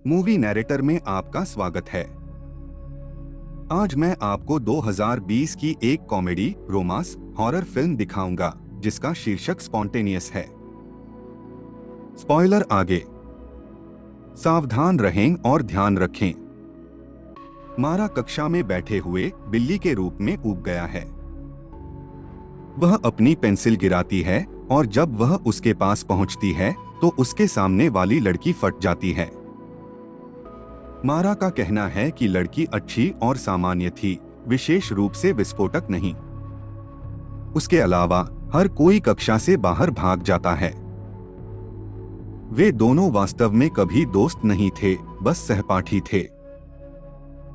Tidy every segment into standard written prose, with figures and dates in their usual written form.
Movie narrator में आपका स्वागत है। आज मैं आपको 2020 की एक कॉमेडी रोमांस हॉरर फिल्म दिखाऊंगा जिसका शीर्षक स्पॉन्टेनियस है। स्पॉइलर आगे। सावधान रहें और ध्यान रखें। मारा कक्षा में बैठे हुए बिल्ली के रूप में ऊब गया है। वह अपनी पेंसिल गिराती है और जब वह उसके पास पहुंचती है तो उसके सामने वाली लड़की फट जाती है। मारा का कहना है कि लड़की अच्छी और सामान्य थी, विशेष रूप से विस्फोटक नहीं। उसके अलावा हर कोई कक्षा से बाहर भाग जाता है। वे दोनों वास्तव में कभी दोस्त नहीं थे, बस सहपाठी थे।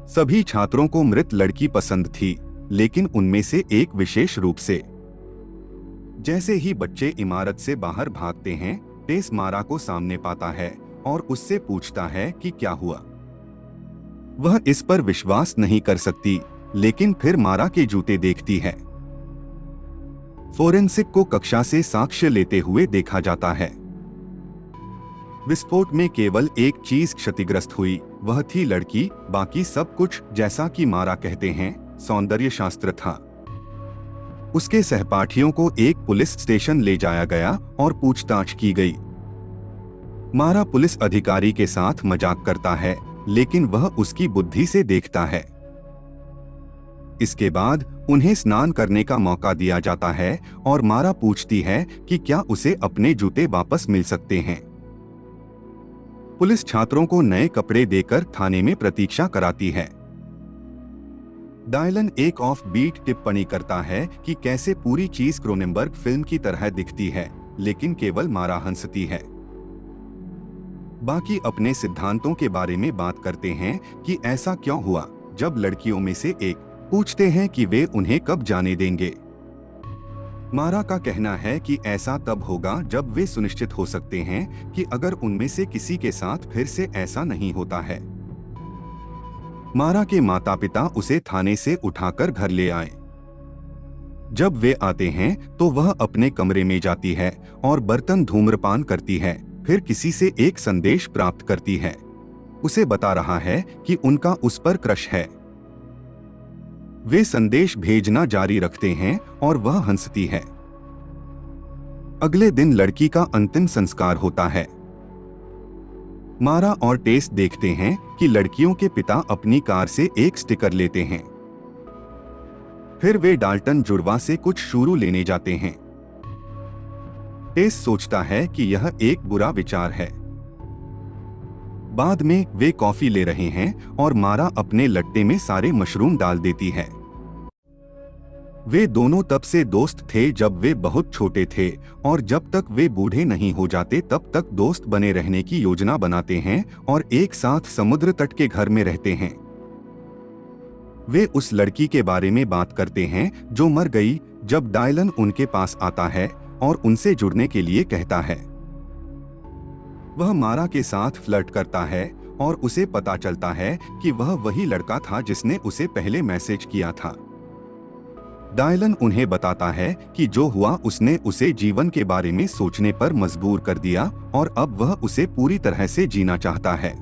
सभी छात्रों को मृत लड़की पसंद थी, लेकिन उनमें से एक विशेष रूप से। जैसे ही बच्चे इमारत से बाहर भागते हैं, टेस मारा को सामने पाता है और उससे पूछता है कि क्या हुआ। वह इस पर विश्वास नहीं कर सकती, लेकिन फिर मारा के जूते देखती है। फोरेंसिक को कक्षा से साक्ष्य लेते हुए देखा जाता है। विस्फोट में केवल एक चीज क्षतिग्रस्त हुई, वह थी लड़की। बाकी सब कुछ, जैसा कि मारा कहते हैं, सौंदर्य शास्त्र था। उसके सहपाठियों को एक पुलिस स्टेशन ले जाया गया और पूछताछ की गई। मारा पुलिस अधिकारी के साथ मजाक करता है, लेकिन वह उसकी बुद्धि से देखता है। इसके बाद उन्हें स्नान करने का मौका दिया जाता है और मारा पूछती है कि क्या उसे अपने जूते वापस मिल सकते हैं। पुलिस छात्रों को नए कपड़े देकर थाने में प्रतीक्षा कराती है। डायलन एक ऑफ बीट टिप्पणी करता है कि कैसे पूरी चीज क्रोनेनबर्ग फिल्म की तरह दिखती है, लेकिन केवल मारा हंसती है। बाकी अपने सिद्धांतों के बारे में बात करते हैं कि ऐसा क्यों हुआ। जब लड़कियों में से एक पूछते हैं कि वे उन्हें कब जाने देंगे, मारा का कहना है कि ऐसा तब होगा जब वे सुनिश्चित हो सकते हैं कि अगर उनमें से किसी के साथ फिर से ऐसा नहीं होता है। मारा के माता पिता उसे थाने से उठाकर घर ले आए। जब वे आते हैं तो वह अपने कमरे में जाती है और बर्तन धूम्रपान करती है। फिर किसी से एक संदेश प्राप्त करती है। उसे बता रहा है कि उनका उस पर क्रश है। वे संदेश भेजना जारी रखते हैं और वह हंसती है। अगले दिन लड़की का अंतिम संस्कार होता है। मारा और टेस देखते हैं कि लड़कियों के पिता अपनी कार से एक स्टिकर लेते हैं। फिर वे डाल्टन जुड़वा से कुछ शुरू लेने जाते हैं। टेस सोचता है कि यह एक बुरा विचार है। बाद में वे कॉफी ले रहे हैं और मारा अपने लट्टे में सारे मशरूम डाल देती है। वे दोनों तब से दोस्त थे जब वे बहुत छोटे थे, और जब तक वे बूढ़े नहीं हो जाते तब तक दोस्त बने रहने की योजना बनाते हैं और एक साथ समुद्र तट के घर में रहते हैं। वे उस लड़की के बारे में बात करते हैं जो मर गई जब डायलन उनके पास आता है और उनसे जुड़ने के लिए कहता है। वह मारा के साथ फ्लर्ट करता है और उसे पता चलता है कि वह वही लड़का था जिसने उसे पहले मैसेज किया था। डायलन उन्हें बताता है कि जो हुआ उसने उसे जीवन के बारे में सोचने पर मजबूर कर दिया और अब वह उसे पूरी तरह से जीना चाहता है।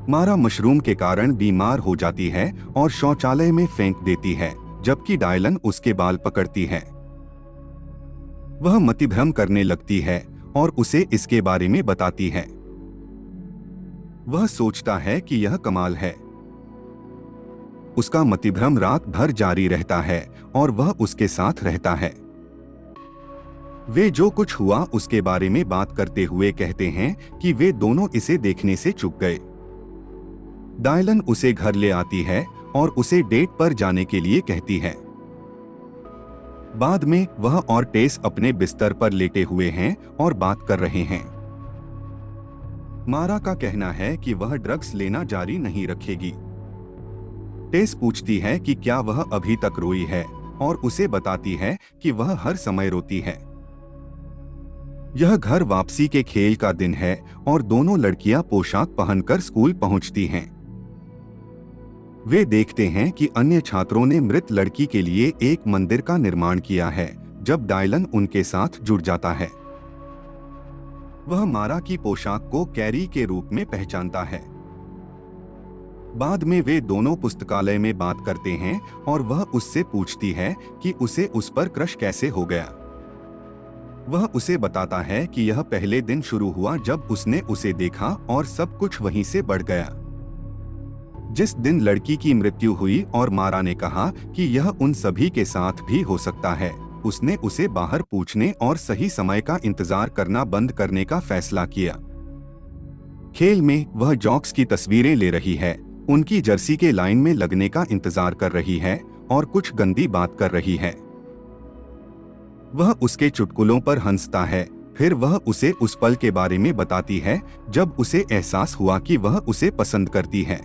मारा मशरूम के कारण बीमार हो जाती है और शौचालय में फेंक देती है, जबकि डायलन उसके बाल पकड़ती है। वह मतिभ्रम करने लगती है और उसे इसके बारे में बताती है। वह सोचता है कि यह कमाल है। उसका मतिभ्रम रात भर जारी रहता है और वह उसके साथ रहता है। वे जो कुछ हुआ उसके बारे में बात करते हुए कहते हैं कि वे दोनों इसे देखने से चूक गए। डायलन उसे घर ले आती है और उसे डेट पर जाने के लिए कहती है। बाद में वह और टेस अपने बिस्तर पर लेटे हुए हैं और बात कर रहे हैं। मारा का कहना है कि वह ड्रग्स लेना जारी नहीं रखेगी। टेस पूछती है कि क्या वह अभी तक रोई है और उसे बताती है कि वह हर समय रोती है। यह घर वापसी के खेल का दिन है और दोनों लड़कियां पोशाक पहनकर स्कूल पहुंचती हैं। वे देखते हैं कि अन्य छात्रों ने मृत लड़की के लिए एक मंदिर का निर्माण किया है। जब डायलन उनके साथ जुड़ जाता है, वह मारा की पोशाक को कैरी के रूप में पहचानता है। बाद में वे दोनों पुस्तकालय में बात करते हैं और वह उससे पूछती है कि उसे उस पर क्रश कैसे हो गया। वह उसे बताता है कि यह पहले दिन शुरू हुआ जब उसने उसे देखा और सब कुछ वहीं से बढ़ गया। जिस दिन लड़की की मृत्यु हुई और मारा ने कहा कि यह उन सभी के साथ भी हो सकता है, उसने उसे बाहर पूछने और सही समय का इंतजार करना बंद करने का फैसला किया। खेल में वह जॉक्स की तस्वीरें ले रही है, उनकी जर्सी के लाइन में लगने का इंतजार कर रही है और कुछ गंदी बात कर रही है। वह उसके चुटकुलों पर हंसता है, फिर वह उसे उस पल के बारे में बताती है जब उसे एहसास हुआ कि वह उसे पसंद करती है।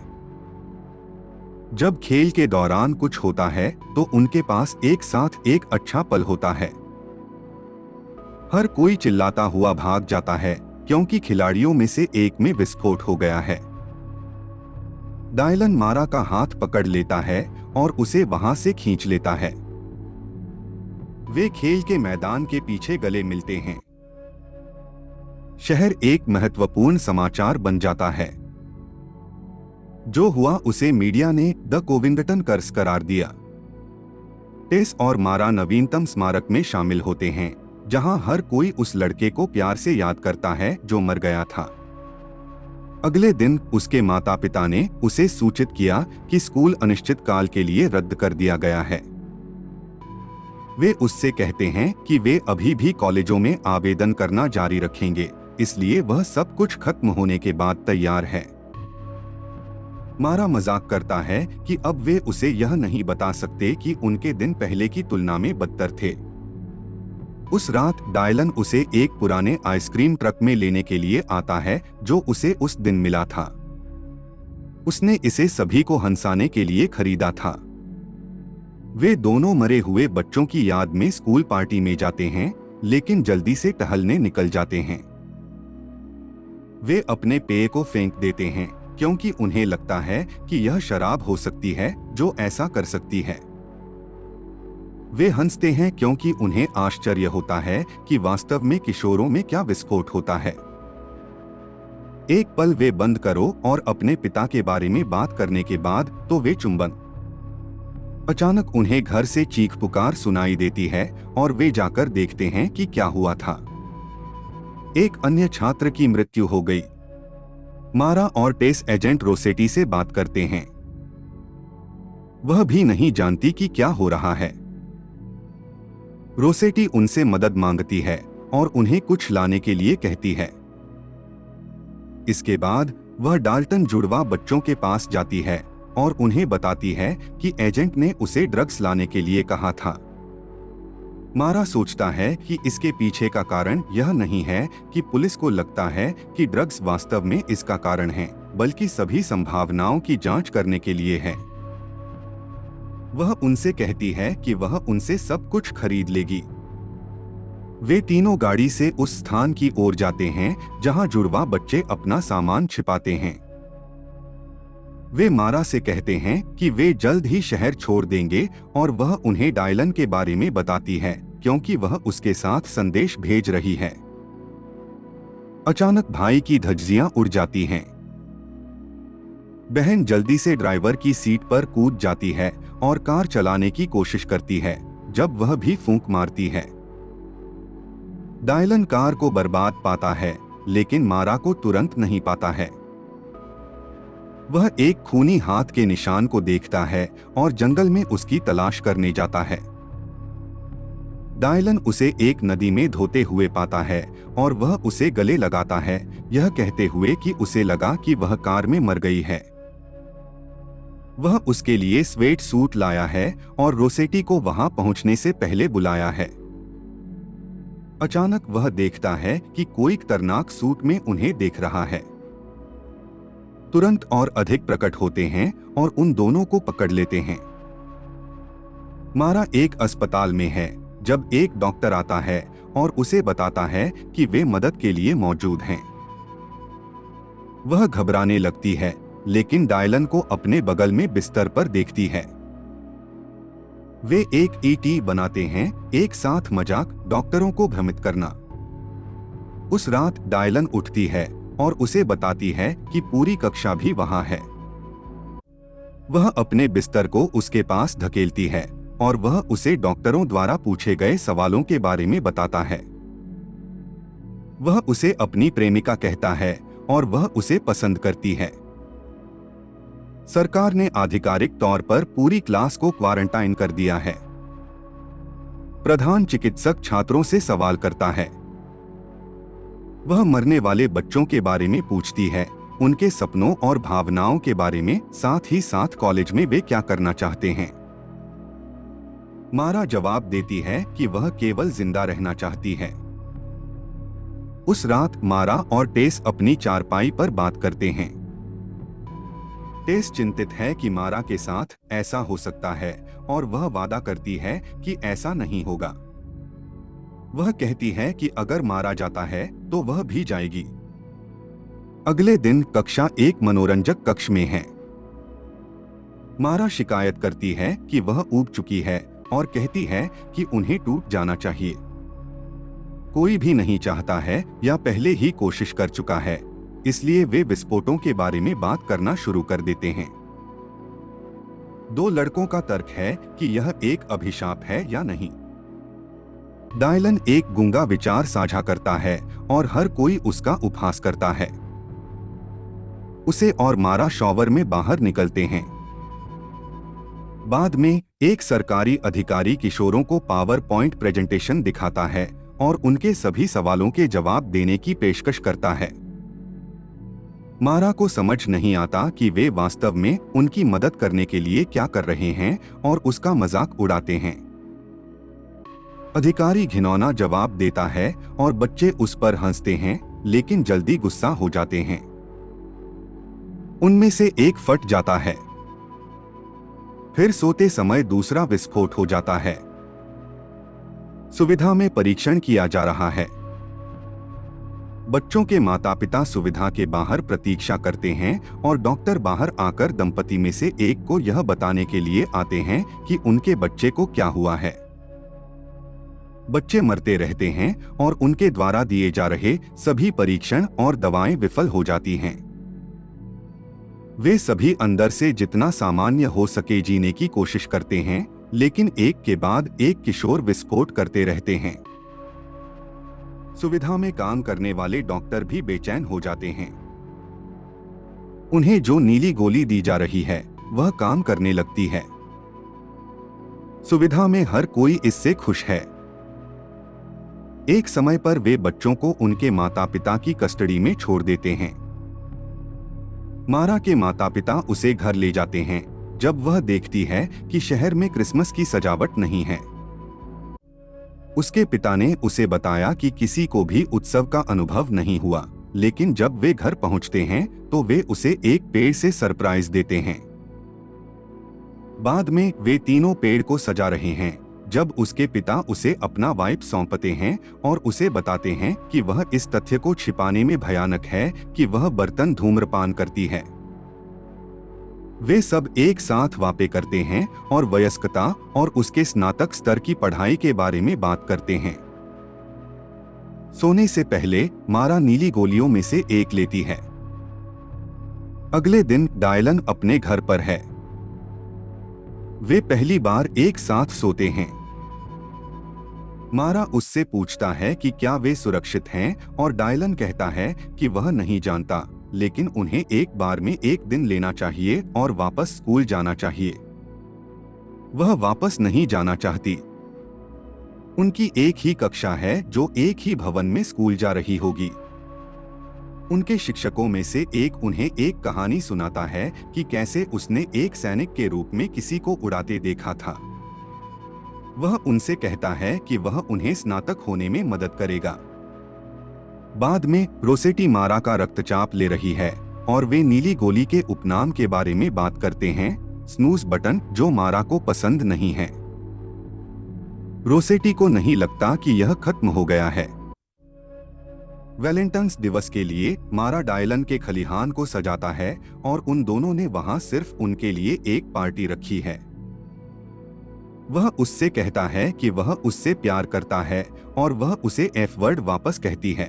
जब खेल के दौरान कुछ होता है तो उनके पास एक साथ एक अच्छा पल होता है। हर कोई चिल्लाता हुआ भाग जाता है क्योंकि खिलाड़ियों में से एक में विस्फोट हो गया है। डायलन मारा का हाथ पकड़ लेता है और उसे वहां से खींच लेता है। वे खेल के मैदान के पीछे गले मिलते हैं। शहर एक महत्वपूर्ण समाचार बन जाता है। जो हुआ उसे मीडिया ने द कोविंगटन कर्स करार दिया। टेस और मारा नवीनतम स्मारक में शामिल होते हैं, जहां हर कोई उस लड़के को प्यार से याद करता है जो मर गया था। अगले दिन उसके माता पिता ने उसे सूचित किया कि स्कूल अनिश्चित काल के लिए रद्द कर दिया गया है। वे उससे कहते हैं कि वे अभी भी कॉलेजों में आवेदन करना जारी रखेंगे, इसलिए वह सब कुछ खत्म होने के बाद तैयार है। मारा मजाक करता है कि अब वे उसे यह नहीं बता सकते कि उनके दिन पहले की तुलना में बदतर थे। उस रात डायलन उसे एक पुराने आइसक्रीम ट्रक में लेने के लिए आता है जो उसे उस दिन मिला था। उसने इसे सभी को हंसाने के लिए खरीदा था। वे दोनों मरे हुए बच्चों की याद में स्कूल पार्टी में जाते हैं, लेकिन जल्दी से टहलने निकल जाते हैं। वे अपने पेय को फेंक देते हैं क्योंकि उन्हें लगता है कि यह शराब हो सकती है जो ऐसा कर सकती है। वे हंसते हैं क्योंकि उन्हें आश्चर्य होता है कि वास्तव में किशोरों में क्या विस्फोट होता है। एक पल वे बंद करो और अपने पिता के बारे में बात करने के बाद तो वे चुंबन। अचानक उन्हें घर से चीख पुकार सुनाई देती है और वे जाकर देखते हैं कि क्या हुआ था। एक अन्य छात्र की मृत्यु हो गई। मारा और टेस एजेंट रोसेटी से बात करते हैं। वह भी नहीं जानती कि क्या हो रहा है। रोसेटी उनसे मदद मांगती है और उन्हें कुछ लाने के लिए कहती है। इसके बाद वह डाल्टन जुड़वा बच्चों के पास जाती है और उन्हें बताती है कि एजेंट ने उसे ड्रग्स लाने के लिए कहा था। मारा सोचता है कि इसके पीछे का कारण यह नहीं है कि पुलिस को लगता है कि ड्रग्स वास्तव में इसका कारण है, बल्कि सभी संभावनाओं की जांच करने के लिए है। वह उनसे कहती है कि वह उनसे सब कुछ खरीद लेगी। वे तीनों गाड़ी से उस स्थान की ओर जाते हैं जहां जुड़वा बच्चे अपना सामान छिपाते हैं। वे मारा से कहते हैं कि वे जल्द ही शहर छोड़ देंगे और वह उन्हें डायलन के बारे में बताती है क्योंकि वह उसके साथ संदेश भेज रही है। अचानक भाई की धज्जियां उड़ जाती हैं। बहन जल्दी से ड्राइवर की सीट पर कूद जाती है और कार चलाने की कोशिश करती है, जब वह भी फूंक मारती है। डायलन कार को बर्बाद पाता है, लेकिन मारा को तुरंत नहीं पाता है। वह एक खूनी हाथ के निशान को देखता है और जंगल में उसकी तलाश करने जाता है। डायलन उसे एक नदी में धोते हुए पाता है और वह उसे गले लगाता है, यह कहते हुए कि उसे लगा कि वह कार में मर गई है। वह उसके लिए स्वेट सूट लाया है और रोसेटी को वहां पहुंचने से पहले बुलाया है। अचानक वह देखता है कि कोई खतरनाक सूट में उन्हें देख रहा है। तुरंत और अधिक प्रकट होते हैं और उन दोनों को पकड़ लेते हैं। मारा एक अस्पताल में है जब एक डॉक्टर आता है और उसे बताता है कि वे मदद के लिए मौजूद हैं। वह घबराने लगती है, लेकिन डायलन को अपने बगल में बिस्तर पर देखती है। वे एक ईटी बनाते हैं, एक साथ मजाक, डॉक्टरों को भ्रमित करना। उस रात डायलन उठती है और उसे बताती है कि पूरी कक्षा भी वहां है। वह अपने बिस्तर को उसके पास धकेलती है और वह उसे डॉक्टरों द्वारा पूछे गए सवालों के बारे में बताता है। वह उसे अपनी प्रेमिका कहता है और वह उसे पसंद करती है। सरकार ने आधिकारिक तौर पर पूरी क्लास को क्वारंटाइन कर दिया है। प्रधान चिकित्सक छात्रों से सवाल करता है। वह मरने वाले बच्चों के बारे में पूछती है, उनके सपनों और भावनाओं के बारे में, साथ ही साथ कॉलेज में वे क्या करना चाहते हैं। मारा जवाब देती है कि वह केवल जिंदा रहना चाहती है। उस रात मारा और टेस अपनी चारपाई पर बात करते हैं। टेस चिंतित है कि मारा के साथ ऐसा हो सकता है और वह वादा करती है कि ऐसा नहीं होगा। वह कहती है कि अगर मारा जाता है तो वह भी जाएगी। अगले दिन कक्षा एक मनोरंजक कक्ष में है। मारा शिकायत करती है कि वह ऊब चुकी है और कहती है कि उन्हें टूट जाना चाहिए। कोई भी नहीं चाहता है या पहले ही कोशिश कर चुका है, इसलिए वे विस्फोटों के बारे में बात करना शुरू कर देते हैं। दो लड़कों का तर्क है कि यह एक अभिशाप है या नहीं। डायलन एक गूंगा विचार साझा करता है और हर कोई उसका उपहास करता है। उसे और मारा शॉवर में बाहर निकलते हैं। बाद में एक सरकारी अधिकारी किशोरों को पावर पॉइंट प्रेजेंटेशन दिखाता है और उनके सभी सवालों के जवाब देने की पेशकश करता है। मारा को समझ नहीं आता कि वे वास्तव में उनकी मदद करने के लिए क्या कर रहे हैं और उसका मजाक उड़ाते हैं। अधिकारी घिनौना जवाब देता है और बच्चे उस पर हंसते हैं, लेकिन जल्दी गुस्सा हो जाते हैं। उनमें से एक फट जाता है। फिर सोते समय दूसरा विस्फोट हो जाता है। सुविधा में परीक्षण किया जा रहा है। बच्चों के माता-पिता सुविधा के बाहर प्रतीक्षा करते हैं और डॉक्टर बाहर आकर दंपति में से एक को यह बताने के लिए आते हैं कि उनके बच्चे को क्या हुआ है। बच्चे मरते रहते हैं और उनके द्वारा दिए जा रहे सभी परीक्षण और दवाएं विफल हो जाती हैं। वे सभी अंदर से जितना सामान्य हो सके जीने की कोशिश करते हैं, लेकिन एक के बाद एक किशोर विस्फोट करते रहते हैं। सुविधा में काम करने वाले डॉक्टर भी बेचैन हो जाते हैं। उन्हें जो नीली गोली दी जा रही है वह काम करने लगती है। सुविधा में हर कोई इससे खुश है। एक समय पर वे बच्चों को उनके माता-पिता की कस्टडी में छोड़ देते हैं। मारा के माता-पिता उसे घर ले जाते हैं जब वह देखती है कि शहर में क्रिसमस की सजावट नहीं है। उसके पिता ने उसे बताया कि किसी को भी उत्सव का अनुभव नहीं हुआ, लेकिन जब वे घर पहुंचते हैं तो वे उसे एक पेड़ से सरप्राइज देते हैं। बाद में वे तीनों पेड़ को सजा रहे हैं जब उसके पिता उसे अपना वाइप सौंपते हैं और उसे बताते हैं कि वह इस तथ्य को छिपाने में भयानक है कि वह बर्तन धूम्रपान करती है। वे सब एक साथ वापे करते हैं और वयस्कता और उसके स्नातक स्तर की पढ़ाई के बारे में बात करते हैं। सोने से पहले मारा नीली गोलियों में से एक लेती है। अगले दिन डायलन अपने घर पर है। वे पहली बार एक साथ सोते हैं। मारा उससे पूछता है कि क्या वे सुरक्षित हैं और डायलन कहता है कि वह नहीं जानता, लेकिन उन्हें एक बार में एक दिन लेना चाहिए और वापस स्कूल जाना चाहिए। वह वापस नहीं जाना चाहती। उनकी एक ही कक्षा है जो एक ही भवन में स्कूल जा रही होगी। उनके शिक्षकों में से एक उन्हें एक कहानी सुनाता है कि कैसे उसने एक सैनिक के रूप में किसी को उड़ाते देखा था। वह उनसे कहता है कि वह उन्हें स्नातक होने में मदद करेगा। बाद में रोसेटी मारा का रक्तचाप ले रही है और वे नीली गोली के उपनाम के बारे में बात करते हैं, स्नूज बटन, जो मारा को पसंद नहीं है। रोसेटी को नहीं लगता कि यह खत्म हो गया है। वैलेंटाइन्स दिवस के लिए मारा डायलन के खलिहान को सजाता है और उन दोनों ने वहां सिर्फ उनके लिए एक पार्टी रखी है। वह उससे कहता है कि वह उससे प्यार करता है और वह उसे एफ वर्ड वापस कहती है।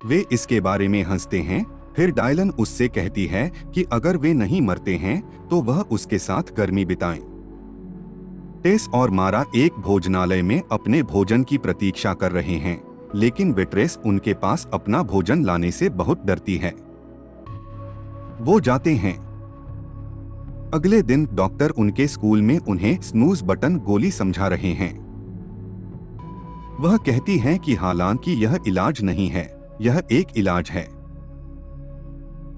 वे इसके बारे में हंसते हैं। फिर डायलन उससे कहती है कि अगर वे नहीं मरते हैं तो वह उसके साथ गर्मी बिताएं। टेस और मारा एक भोजनालय में अपने भोजन की प्रतीक्षा कर रहे हैं, लेकिन वेट्रेस उनके पास अपना भोजन लाने से बहुत डरती है। वो जाते हैं। अगले दिन डॉक्टर उनके स्कूल में उन्हें स्नूज बटन गोली समझा रहे हैं। वह कहती हैं कि हालांकि यह इलाज नहीं है, यह एक इलाज है।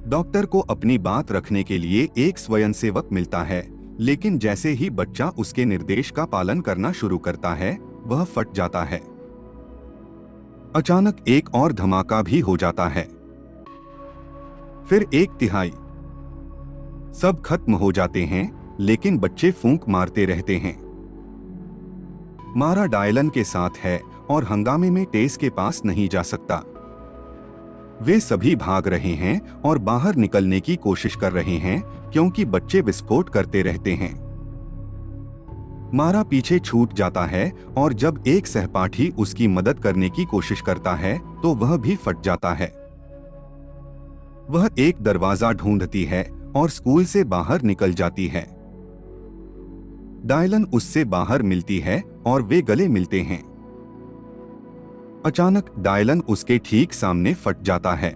डॉक्टर को अपनी बात रखने के लिए एक स्वयंसेवक मिलता है, लेकिन जैसे ही बच्चा उसके निर्देश का पालन करना शुरू करता है, वह फट जाता है। अचानक एक और धमाका भी हो जाता है। फिर 1/3 सब खत्म हो जाते हैं, लेकिन बच्चे फूंक मारते रहते हैं। मारा डायलन के साथ है और हंगामे में टेस के पास नहीं जा सकता। वे सभी भाग रहे हैं और बाहर निकलने की कोशिश कर रहे हैं, क्योंकि बच्चे विस्फोट करते रहते हैं। मारा पीछे छूट जाता है और जब एक सहपाठी उसकी मदद करने की कोशिश करता है तो वह भी फट जाता है। वह एक दरवाजा ढूंढती है और स्कूल से बाहर निकल जाती है। डायलन उससे बाहर मिलती है और वे गले मिलते हैं। अचानक डायलन उसके ठीक सामने फट जाता है।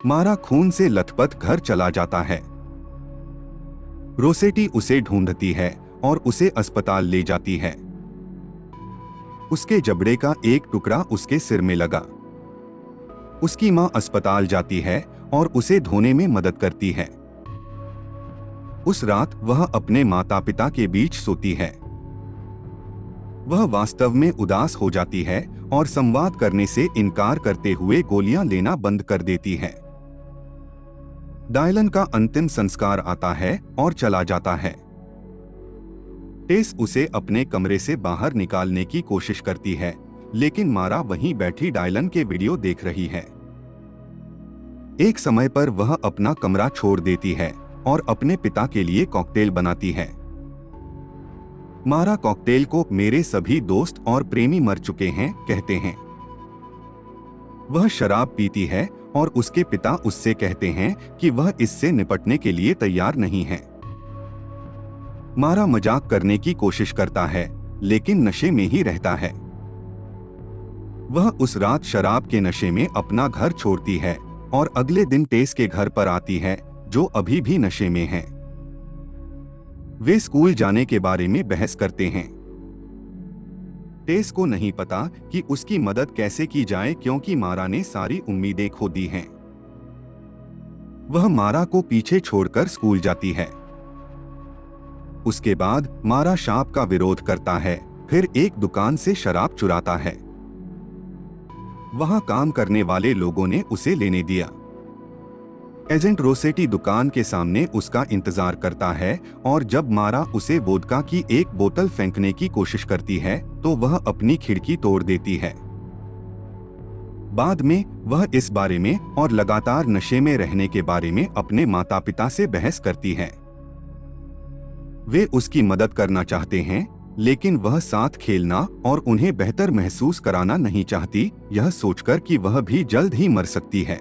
मारा खून से लथपथ घर चला जाता है। रोसेटी उसे ढूंढती है और उसे अस्पताल ले जाती है। उसके जबड़े का एक टुकड़ा उसके सिर में लगा। उसकी मां अस्पताल जाती है और उसे धोने में मदद करती है। उस रात वह अपने माता पिता के बीच सोती है। वह वास्तव में उदास हो जाती है और संवाद करने से इनकार करते हुए गोलियां लेना बंद कर देती है। डायलन का अंतिम संस्कार आता है और चला जाता है। टेस उसे अपने कमरे से बाहर निकालने की कोशिश करती है, लेकिन मारा वहीं बैठी डायलन के वीडियो देख रही है। एक समय पर वह अपना कमरा छोड़ देती है और अपने पिता के लिए कॉकटेल बनाती है। मारा कॉकटेल को मेरे सभी दोस्त और प्रेमी मर चुके हैं कहते हैं। वह शराब पीती है और उसके पिता उससे कहते हैं कि वह इससे निपटने के लिए तैयार नहीं है। मारा मजाक करने की कोशिश करता है, लेकिन नशे में ही रहता है। वह उस रात शराब के नशे में अपना घर छोड़ती है और अगले दिन टेस के घर पर आती है, जो अभी भी नशे में है। वे स्कूल जाने के बारे में बहस करते हैं। टेस को नहीं पता कि उसकी मदद कैसे की जाए, क्योंकि मारा ने सारी उम्मीदें खो दी हैं। वह मारा को पीछे छोड़कर स्कूल जाती है। उसके बाद मारा शाप का विरोध करता है, फिर एक दुकान से शराब चुराता है। वहां काम करने वाले लोगों ने उसे लेने दिया। एजेंट रोसेटी दुकान के सामने उसका इंतजार करता है और जब मारा उसे वोदका की एक बोतल फेंकने की कोशिश करती है तो वह अपनी खिड़की तोड़ देती है। बाद में वह इस बारे में और लगातार नशे में रहने के बारे में अपने माता पिता से बहस करती है। वे उसकी मदद करना चाहते हैं, लेकिन वह साथ खेलना और उन्हें बेहतर महसूस कराना नहीं चाहती, यह सोचकर कि वह भी जल्द ही मर सकती है।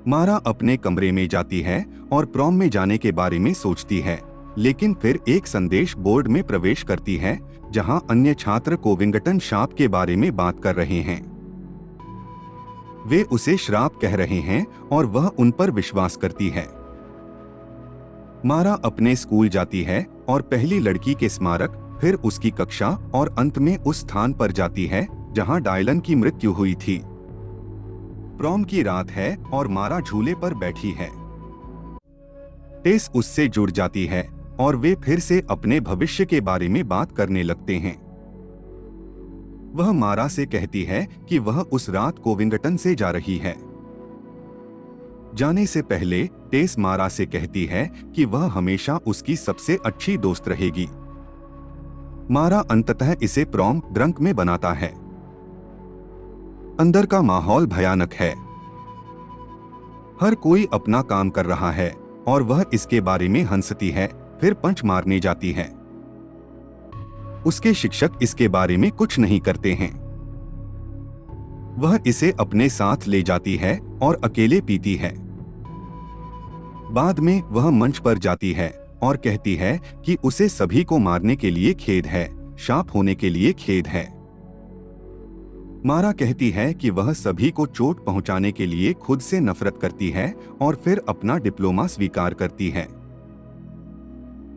मारा अपने कमरे में जाती है और प्रॉम में जाने के बारे में सोचती है, लेकिन फिर एक संदेश बोर्ड में प्रवेश करती है, जहां अन्य छात्र कोविंगटन शाप के बारे में बात कर रहे हैं। वे उसे श्राप कह रहे हैं और वह उन पर विश्वास करती है। मारा अपने स्कूल जाती है और पहली लड़की के स्मारक, फिर उसकी कक्षा और अंत में उस स्थान पर जाती है जहां डायलन की मृत्यु हुई थी। प्रॉम की रात है और मारा झूले पर बैठी है। टेस उससे जुड़ जाती है और वे फिर से अपने भविष्य के बारे में बात करने लगते हैं। वह मारा से कहती है कि वह उस रात कोविंगटन से जा रही है। जाने से पहले टेस मारा से कहती है कि वह हमेशा उसकी सबसे अच्छी दोस्त रहेगी। मारा अंततः इसे प्रॉम ड्रंक में बनाता है। अंदर का माहौल भयानक है। हर कोई अपना काम कर रहा है और वह इसके बारे में हंसती है, फिर पंच मारने जाती है। उसके शिक्षक इसके बारे में कुछ नहीं करते हैं। वह इसे अपने साथ ले जाती है और अकेले पीती है। बाद में वह मंच पर जाती है और कहती है कि उसे सभी को मारने के लिए खेद है, शाप होने के लिए खेद है। मारा कहती है कि वह सभी को चोट पहुंचाने के लिए खुद से नफरत करती है और फिर अपना डिप्लोमा स्वीकार करती है।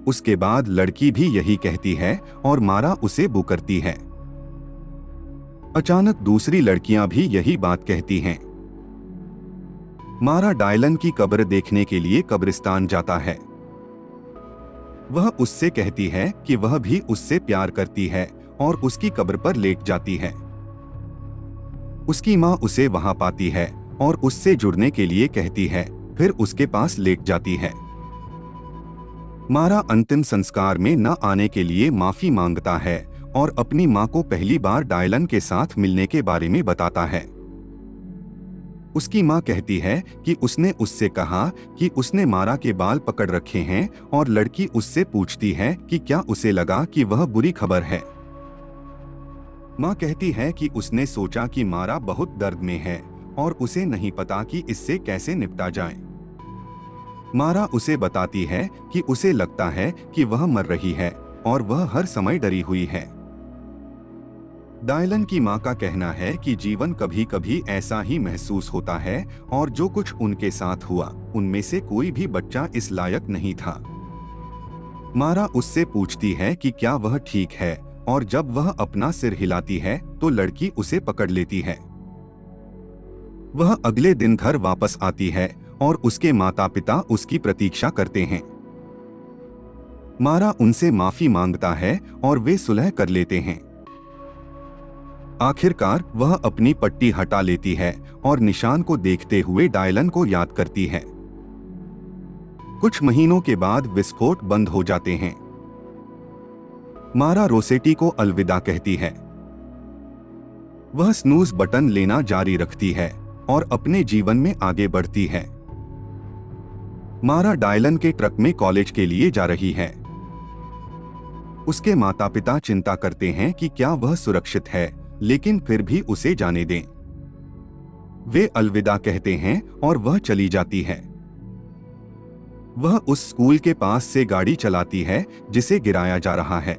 उसके बाद लड़की भी यही कहती है और मारा उसे बू करती है। अचानक दूसरी लड़कियां भी यही बात कहती हैं। मारा डायलन की कब्र देखने के लिए कब्रिस्तान जाता है। वह उससे कहती है कि वह भी उससे प्यार करती है और उसकी कब्र पर लेट जाती है। उसकी माँ उसे वहां पाती है और उससे जुड़ने के लिए कहती है, फिर उसके पास लेट जाती है। मारा अंतिम संस्कार में न आने के लिए माफी मांगता है और अपनी माँ को पहली बार डायलन के साथ मिलने के बारे में बताता है। उसकी माँ कहती है कि उसने उससे कहा कि उसने मारा के बाल पकड़ रखे हैं और लड़की उससे पूछती है कि क्या उसे लगा कि वह बुरी खबर है। माँ कहती है कि उसने सोचा कि मारा बहुत दर्द में है और उसे नहीं पता कि इससे कैसे निपटा जाए। मारा उसे बताती है कि उसे लगता है कि वह मर रही है और वह हर समय डरी हुई है। डायलन की माँ का कहना है कि जीवन कभी कभी ऐसा ही महसूस होता है और जो कुछ उनके साथ हुआ उनमें से कोई भी बच्चा इस लायक नहीं था। मारा उससे पूछती है कि क्या वह ठीक है और जब वह अपना सिर हिलाती है तो लड़की उसे पकड़ लेती है। वह अगले दिन घर वापस आती है और उसके माता पिता उसकी प्रतीक्षा करते हैं। मारा उनसे माफी मांगता है और वे सुलह कर लेते हैं। आखिरकार वह अपनी पट्टी हटा लेती है और निशान को देखते हुए डायलन को याद करती है। कुछ महीनों के बाद विस्फोट बंद हो जाते हैं। मारा रोसेटी को अलविदा कहती है। वह स्नूज बटन लेना जारी रखती है और अपने जीवन में आगे बढ़ती है। मारा डायलन के ट्रक में कॉलेज के लिए जा रही है। उसके माता पिता चिंता करते हैं कि क्या वह सुरक्षित है, लेकिन फिर भी उसे जाने दें। वे अलविदा कहते हैं और वह चली जाती है। वह उस स्कूल के पास से गाड़ी चलाती है जिसे गिराया जा रहा है।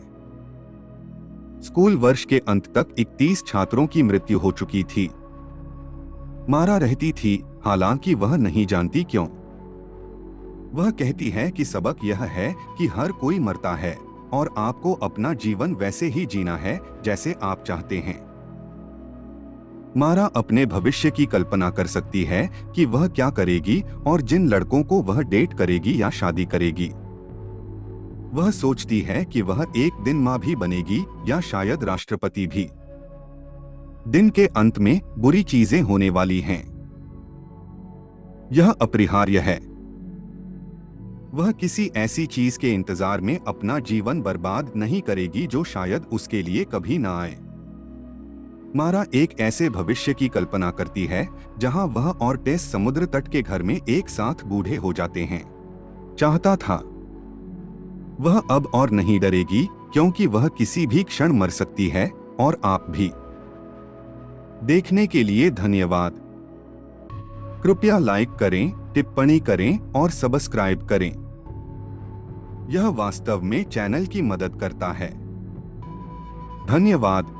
स्कूल वर्ष के अंत तक 31 छात्रों की मृत्यु हो चुकी थी। मारा रहती थी, हालांकि वह नहीं जानती क्यों। वह कहती है कि सबक यह है कि हर कोई मरता है और आपको अपना जीवन वैसे ही जीना है जैसे आप चाहते हैं। मारा अपने भविष्य की कल्पना कर सकती है कि वह क्या करेगी और जिन लड़कों को वह डेट करेगी या शादी करेगी। वह सोचती है कि वह एक दिन मां भी बनेगी या शायद राष्ट्रपति भी। दिन के अंत में बुरी चीजें होने वाली हैं। यह अपरिहार्य है। वह किसी ऐसी चीज के इंतजार में अपना जीवन बर्बाद नहीं करेगी जो शायद उसके लिए कभी ना आए। मारा एक ऐसे भविष्य की कल्पना करती है जहां वह और टेस समुद्र तट के घर में एक साथ बूढ़े हो जाते हैं। चाहता था। वह अब और नहीं डरेगी क्योंकि वह किसी भी क्षण मर सकती है और आप भी। देखने के लिए धन्यवाद। कृपया लाइक करें, टिप्पणी करें और सब्सक्राइब करें। यह वास्तव में चैनल की मदद करता है। धन्यवाद।